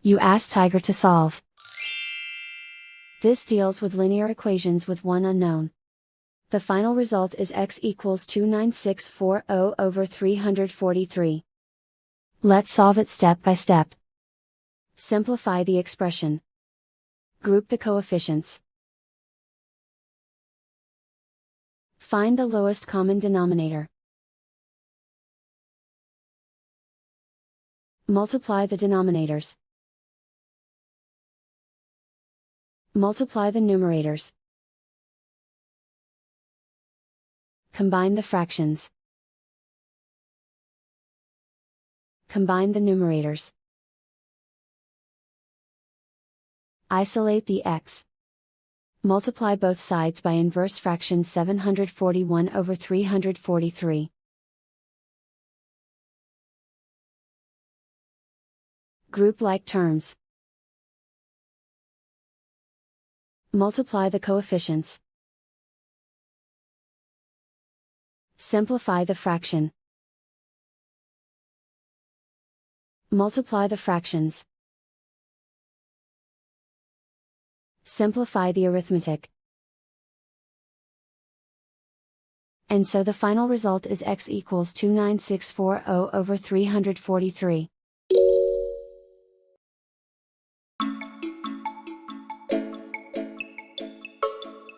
You ask Tiger to solve. This deals with linear equations with one unknown. The final result is x equals 29640 over 343. Let's solve it step by step. Simplify the expression. Group the coefficients. Find the lowest common denominator. Multiply the denominators. Multiply the numerators. Combine the fractions. Combine the numerators. Isolate the x. Multiply both sides by inverse fraction 741 over 343. Group like terms. Multiply the coefficients. Simplify the fraction. Multiply the fractions. Simplify the arithmetic. And so the final result is x equals 29640 over 343.